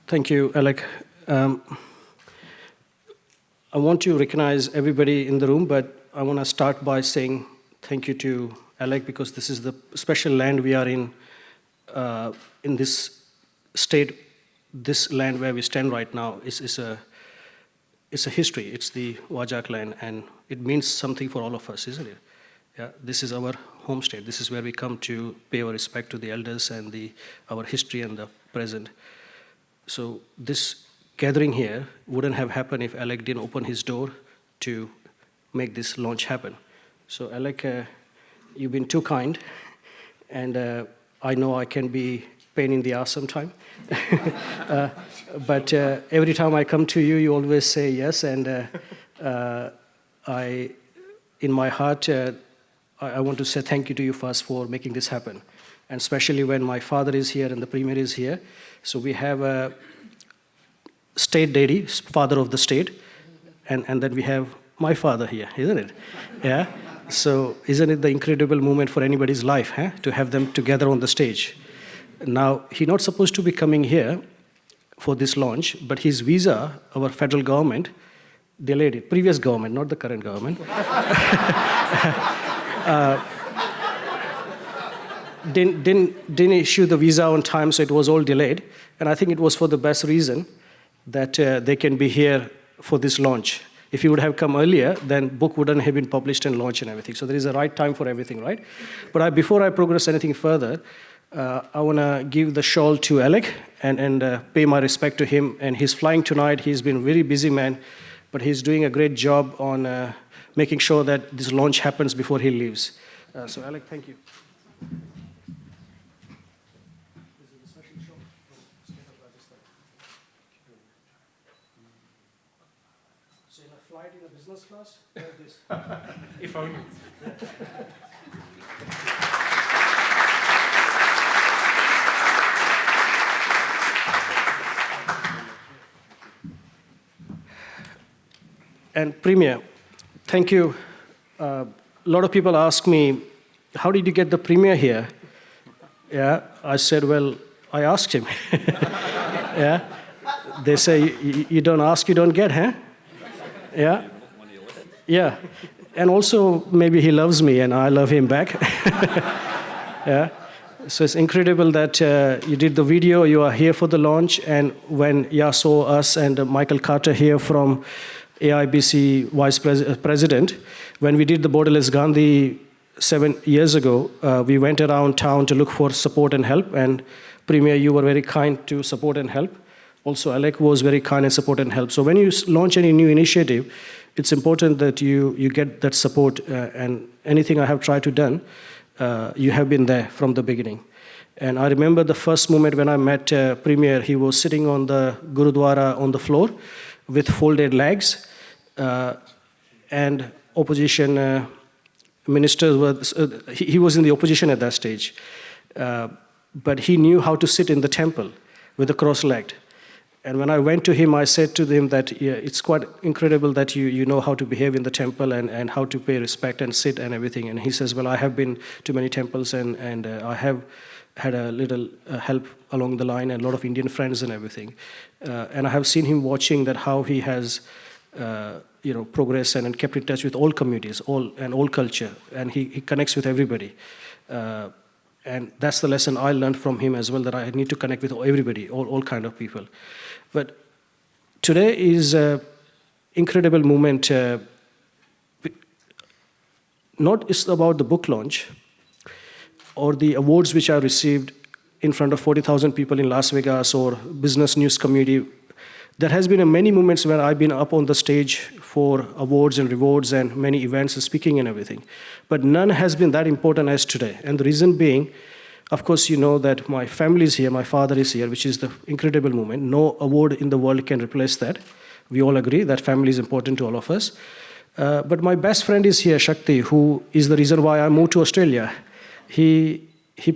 Thank you, Alec. I want to recognize everybody in the room, but I want to start by saying thank you to Alec, because this is the special land we are in this state. This land where we stand right now is a history. It's the Wajak land, and it means something for all of us, isn't it? Yeah, this is our home state. This is where we come to pay our respect to the elders and our history and the present. So this gathering here wouldn't have happened if Alec didn't open his door to make this launch happen. So Alec, you've been too kind, and I know I can be pain in the ass sometime. But every time I come to you, you always say yes, and in my heart, I want to say thank you to you first for making this happen, and especially when my father is here and the Premier is here. So we have a state daddy, father of the state, and then we have my father here, isn't it? Yeah. So isn't it the incredible moment for anybody's life, to have them together on the stage? Now, he's not supposed to be coming here for this launch, but his visa, our federal government, delayed it. Previous government, not the current government. Didn't issue the visa on time, so it was all delayed. And I think it was for the best reason that they can be here for this launch. If you would have come earlier, then book wouldn't have been published and launched and everything. So there is a right time for everything, right? But before I progress anything further, I want to give the shawl to Alec and pay my respect to him. And he's flying tonight. He's been a very busy man, but he's doing a great job on making sure that this launch happens before he leaves. So Alec, thank you. This is a special shawl from State of Rajasthan. So in a flight in a business class, like this. If only. And Premier, thank you. A lot of people ask me, how did you get the Premier here? Yeah, I said, well, I asked him. Yeah, they say, you don't ask, you don't get, huh? Yeah, yeah. And also, maybe he loves me and I love him back. Yeah. So it's incredible that you did the video, you are here for the launch, and when you saw us and Michael Carter here from AIBC Vice President, when we did the Borderless Gandhi 7 years ago, we went around town to look for support and help, and Premier, you were very kind to support and help. Also, Alec was very kind and support and help. So when you launch any new initiative, it's important that you get that support, and anything I have tried to do, you have been there from the beginning. And I remember the first moment when I met Premier, he was sitting on the Gurudwara on the floor with folded legs, and opposition ministers were, he was in the opposition at that stage, but he knew how to sit in the temple with the cross-legged. And when I went to him, I said to him that yeah, it's quite incredible that you know how to behave in the temple and how to pay respect and sit and everything. And he says, well, I have been to many temples and I have had a little help along the line and a lot of Indian friends and everything. And I have seen him watching that how he has progressed and kept in touch with all communities, all culture, and he connects with everybody. And that's the lesson I learned from him as well, that I need to connect with everybody, all kind of people. But today is an incredible moment. Not just about the book launch or the awards which I received in front of 40,000 people in Las Vegas or business news community. There has been many moments where I've been up on the stage for awards and rewards and many events and speaking and everything. But none has been that important as today. And the reason being, of course, you know that my family is here, my father is here, which is the incredible moment. No award in the world can replace that. We all agree that family is important to all of us. But my best friend is here, Shakti, who is the reason why I moved to Australia. He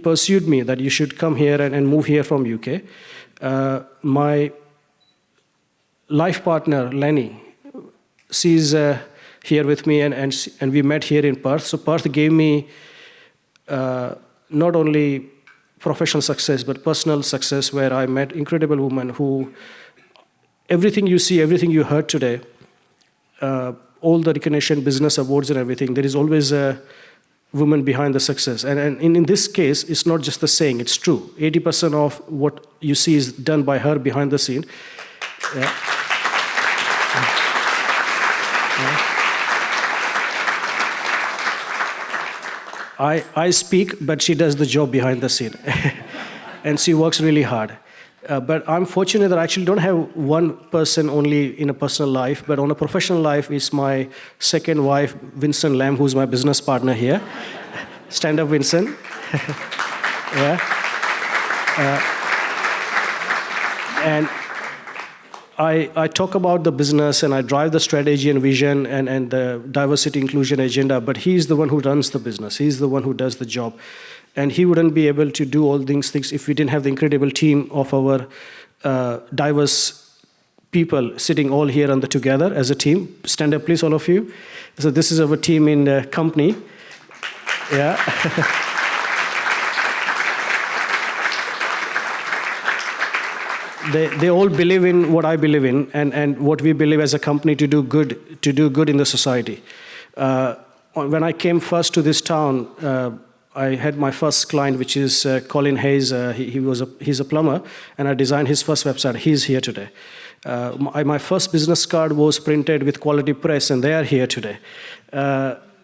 pursued me that you should come here and move here from UK. My life partner, Lenny, she's here with me, and we met here in Perth. So Perth gave me not only professional success, but personal success, where I met incredible women who, everything you see, everything you heard today, all the recognition, business awards and everything, there is always a woman behind the success. And in this case, it's not just the saying, it's true. 80% of what you see is done by her behind the scene. Yeah. I speak, but she does the job behind the scene. And she works really hard. But I'm fortunate that I actually don't have one person only in a personal life, but on a professional life is my second wife, Vincent Lamb, who's my business partner here. Stand up, Vincent. Yeah. And I talk about the business and I drive the strategy and vision and the diversity inclusion agenda, but he's the one who runs the business. He's the one who does the job. And he wouldn't be able to do all these things if we didn't have the incredible team of our diverse people sitting all here and together as a team. Stand up, please, all of you. So this is our team in the company. Yeah. They all believe in what I believe in and what we believe as a company to do good in the society. When I came first to this town, I had my first client, which is Colin Hayes. He's a plumber, and I designed his first website. He's here today. My first business card was printed with Quality Press, and they are here today.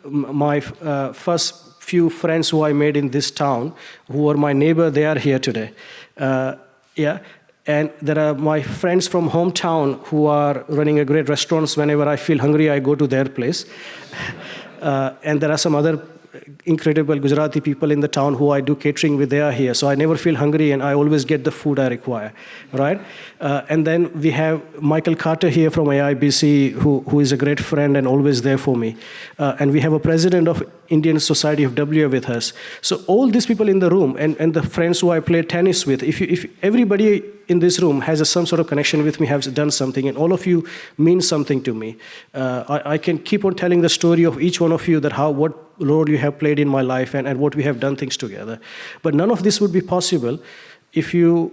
My first few friends who I made in this town, who were my neighbor, they are here today. Yeah. And there are my friends from hometown who are running a great restaurants. Whenever I feel hungry, I go to their place. And there are some other incredible Gujarati people in the town who I do catering with. They are here. So I never feel hungry and I always get the food I require, right? And then we have Michael Carter here from AIBC, who is a great friend and always there for me. And we have a president of Indian Society of WA with us. So all these people in the room and the friends who I play tennis with, if everybody in this room has some sort of connection with me, has done something, and all of you mean something to me. I can keep on telling the story of each one of you that what role you have played in my life and what we have done things together. But none of this would be possible if you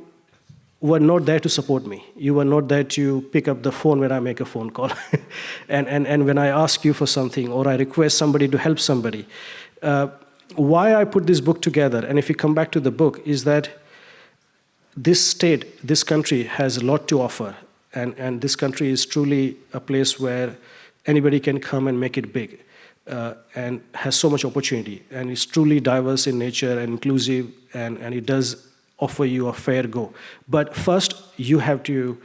were not there to support me. You were not there to pick up the phone when I make a phone call. and when I ask you for something or I request somebody to help somebody. Why I put this book together, and if you come back to the book, is that this state, this country has a lot to offer. And this country is truly a place where anybody can come and make it big. And has so much opportunity. And it's truly diverse in nature and inclusive, and it does offer you a fair go. But first, you have to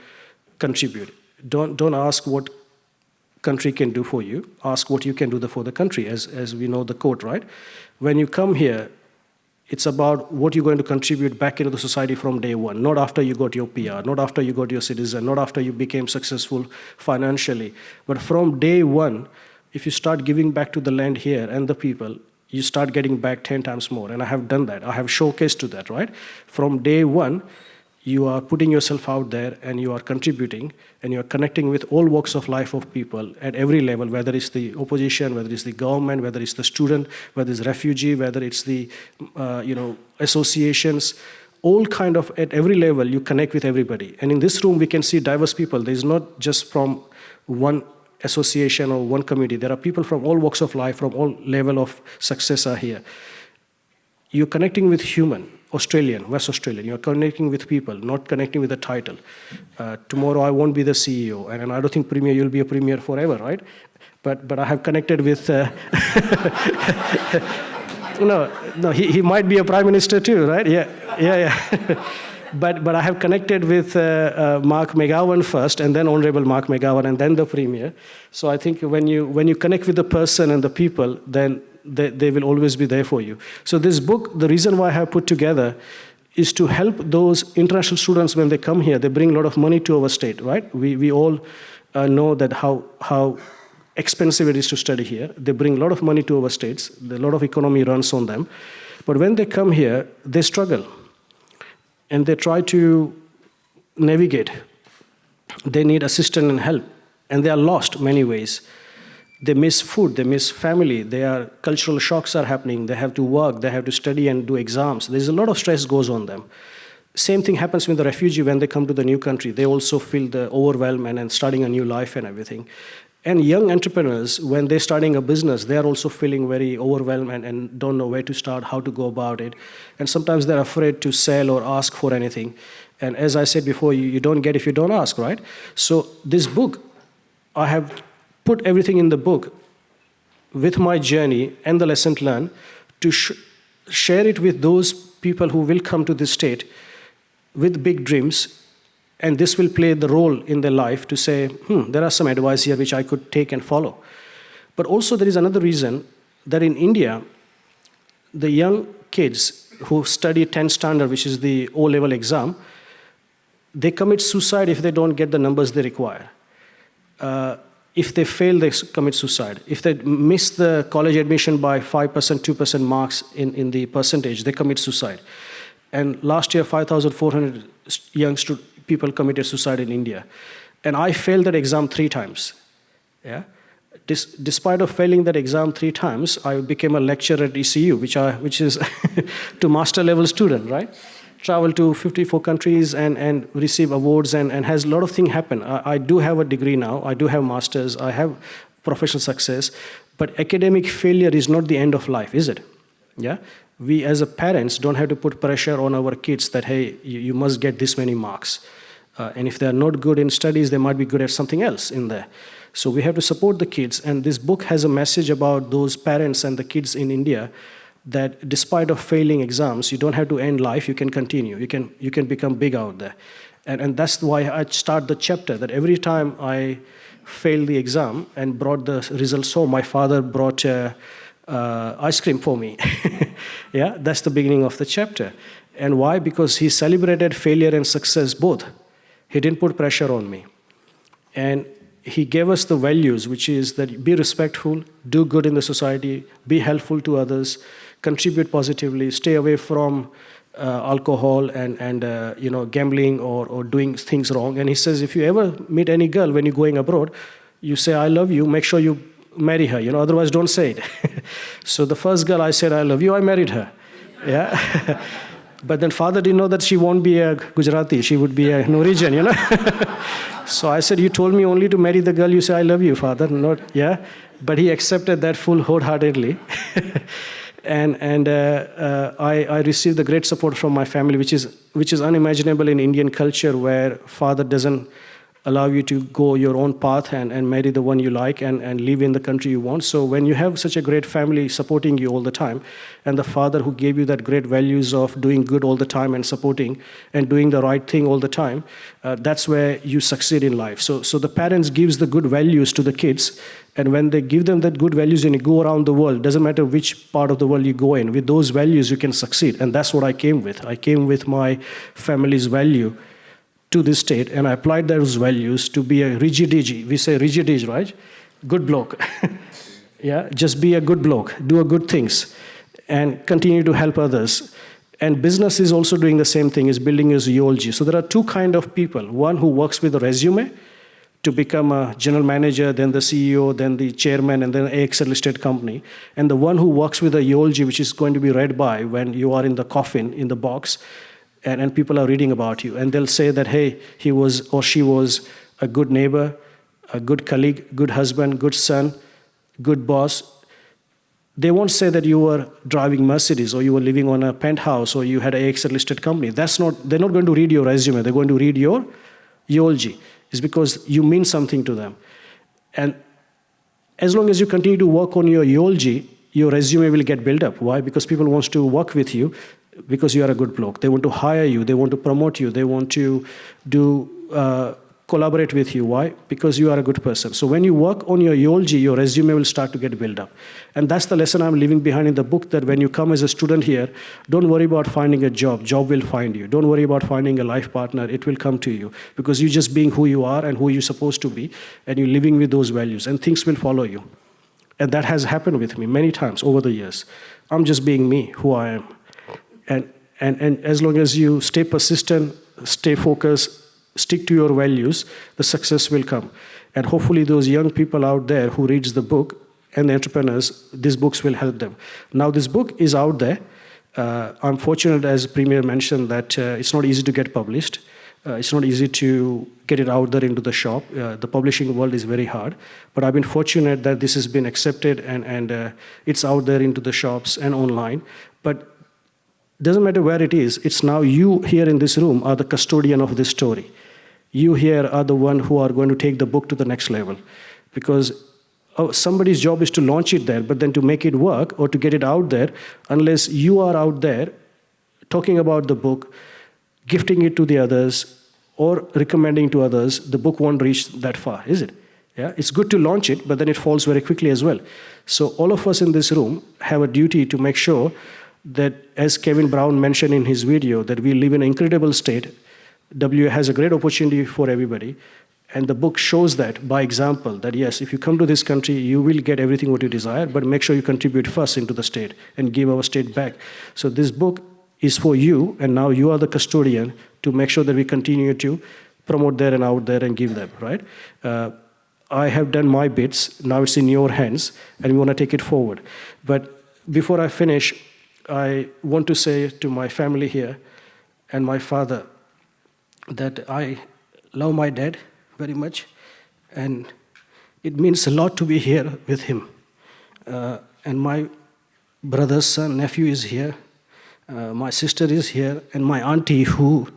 contribute. Don't ask what country can do for you. Ask what you can do for the country, as we know the quote, right? When you come here, it's about what you're going to contribute back into the society from day one, not after you got your PR, not after you got your citizen, not after you became successful financially. But from day one, if you start giving back to the land here and the people, you start getting back 10 times more. And I have done that. I have showcased to that, right? From day one, you are putting yourself out there and you are contributing and you are connecting with all walks of life of people at every level, whether it's the opposition, whether it's the government, whether it's the student, whether it's refugee, whether it's the associations, all kind of at every level you connect with everybody. And in this room we can see diverse people. There's not just from one association or one community. There are people from all walks of life, from all level of success are here. You're connecting with human, Australian, West Australian. You're connecting with people, not connecting with a title. Tomorrow I won't be the CEO, and I don't think Premier, you'll be a Premier forever, right? But I have connected with... No, he might be a Prime Minister too, right? Yeah. But I have connected with Mark McGowan first, and then Honorable Mark McGowan, and then the Premier. So I think when you connect with the person and the people, then they will always be there for you. So this book, the reason why I have put together is to help those international students when they come here. They bring a lot of money to our state, right? We all know that how expensive it is to study here. They bring a lot of money to our states. A lot of economy runs on them. But when they come here, they struggle. And they try to navigate. They need assistance and help. And they are lost many ways. They miss food, they miss family, their cultural shocks are happening, they have to work, they have to study and do exams. There's a lot of stress goes on them. Same thing happens with the refugee when they come to the new country. They also feel the overwhelm and starting a new life and everything. And young entrepreneurs, when they're starting a business, they're also feeling very overwhelmed and don't know where to start, how to go about it. And sometimes they're afraid to sell or ask for anything. And as I said before, you don't get if you don't ask, right? So this book, I have put everything in the book with my journey and the lesson learned to share it with those people who will come to this state with big dreams, and this will play the role in their life to say, there are some advice here which I could take and follow. But also there is another reason that in India, the young kids who study 10th standard, which is the O-level exam, they commit suicide if they don't get the numbers they require. If they fail, they commit suicide. If they miss the college admission by 5%, 2% marks in the percentage, they commit suicide. And last year, 5,400 young people committed suicide in India. And I failed that exam 3 times. Yeah? Despite of failing that exam 3 times, I became a lecturer at ECU, which is to master level student, right? Travel to 54 countries and receive awards and has a lot of things happen. I do have a degree now. I do have masters. I have professional success. But academic failure is not the end of life, is it? Yeah. We as a parents don't have to put pressure on our kids that, hey, you must get this many marks. And if they're not good in studies, they might be good at something else in there. So we have to support the kids. And this book has a message about those parents and the kids in India that despite of failing exams, you don't have to end life, you can continue. You can become big out there. And that's why I start the chapter, that every time I failed the exam and brought the results home, my father brought ice cream for me. Yeah, that's the beginning of the chapter. And why? Because he celebrated failure and success both. He didn't put pressure on me. And he gave us the values, which is that be respectful, do good in the society, be helpful to others, contribute positively, stay away from alcohol and gambling or doing things wrong. And he says, if you ever meet any girl when you're going abroad, you say, I love you, make sure you marry her, otherwise don't say it. So the first girl I said, I love you, I married her. Yeah. But then father didn't know that she won't be a Gujarati, she would be a Norwegian, So I said, you told me only to marry the girl you say, I love you, father, not, yeah. But he accepted that full wholeheartedly. And I received the great support from my family, which is unimaginable in Indian culture, where father doesn't allow you to go your own path and marry the one you like and live in the country you want. So when you have such a great family supporting you all the time, and the father who gave you that great values of doing good all the time and supporting and doing the right thing all the time, that's where you succeed in life. So the parents gives the good values to the kids, and when they give them that good values and you go around the world, doesn't matter which part of the world you go in, with those values you can succeed. And that's what I came with. I came with my family's value to this state, and I applied those values to be a rigidigi. We say rigidigi, right? Good bloke. Yeah, just be a good bloke, do a good things, and continue to help others. And business is also doing the same thing, is building a zoology. So there are 2 kinds of people. One who works with a resume to become a general manager, then the CEO, then the chairman, and then an AXL-listed company. And the one who works with a eulogy, which is going to be read by when you are in the coffin, in the box, and people are reading about you. And they'll say that, hey, he was or she was a good neighbor, a good colleague, good husband, good son, good boss. They won't say that you were driving Mercedes or you were living on a penthouse or you had an AXL-listed company. They're not going to read your resume. They're going to read your eulogy. It's because you mean something to them. And as long as you continue to work on your eulogy, your resume will get built up. Why? Because people want to work with you because you are a good bloke. They want to hire you. They want to promote you. They want to collaborate with you. Why? Because you are a good person. So when you work on your eulogy, your resume will start to get built up. And that's the lesson I'm leaving behind in the book, that when you come as a student here, don't worry about finding a job. Job will find you. Don't worry about finding a life partner. It will come to you. Because you're just being who you are and who you're supposed to be, and you're living with those values, and things will follow you. And that has happened with me many times over the years. I'm just being me, who I am. And as long as you stay persistent, stay focused, stick to your values, the success will come. And hopefully those young people out there who reads the book and the entrepreneurs, these books will help them. Now this book is out there. I'm fortunate, as Premier mentioned, that it's not easy to get published. It's not easy to get it out there into the shop. The publishing world is very hard. But I've been fortunate that this has been accepted and it's out there into the shops and online. But doesn't matter where it is, it's now you here in this room are the custodian of this story. You here are the one who are going to take the book to the next level. Because somebody's job is to launch it there, but then to make it work or to get it out there, unless you are out there talking about the book, gifting it to the others, or recommending to others, the book won't reach that far, is it? Yeah, it's good to launch it, but then it falls very quickly as well. So all of us in this room have a duty to make sure that, as Kevin Brown mentioned in his video, that we live in an incredible state. WA has a great opportunity for everybody. And the book shows that by example, that yes, if you come to this country, you will get everything what you desire, but make sure you contribute first into the state and give our state back. So this book is for you, and now you are the custodian to make sure that we continue to promote there and out there and give them, right? I have done my bits, now it's in your hands, and we want to take it forward. But before I finish, I want to say to my family here and my father that I love my dad very much, and it means a lot to be here with him. And my brother's son, nephew is here, my sister is here, and my auntie who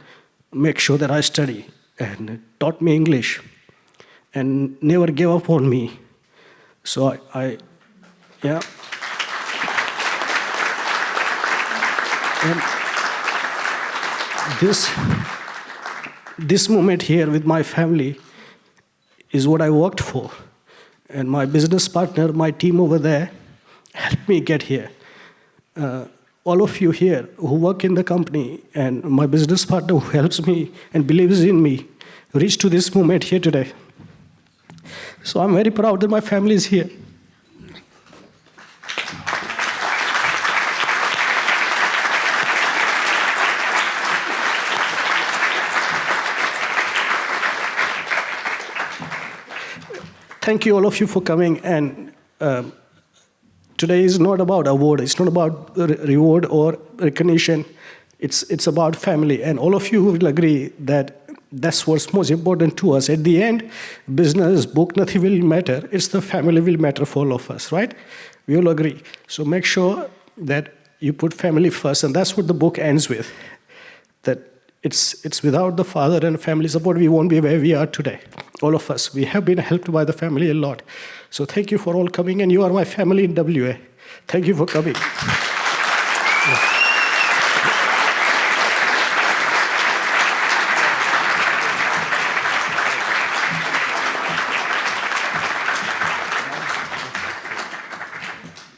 makes sure that I study and taught me English and never gave up on me. So yeah. And this moment here with my family is what I worked for. And my business partner, my team over there, helped me get here. All of you here who work in the company and my business partner who helps me and believes in me reached to this moment here today. So I'm very proud that my family is here. Thank you all of you for coming, and today is not about award, it's not about reward or recognition, it's about family, and all of you will agree that that's what's most important to us. At the end, business, book, nothing will matter, it's the family will matter for all of us, right? We all agree. So make sure that you put family first, and that's what the book ends with, that it's without the father and family support, we won't be where we are today. All of us, we have been helped by the family a lot. So thank you for all coming, and you are my family in WA. Thank you for coming.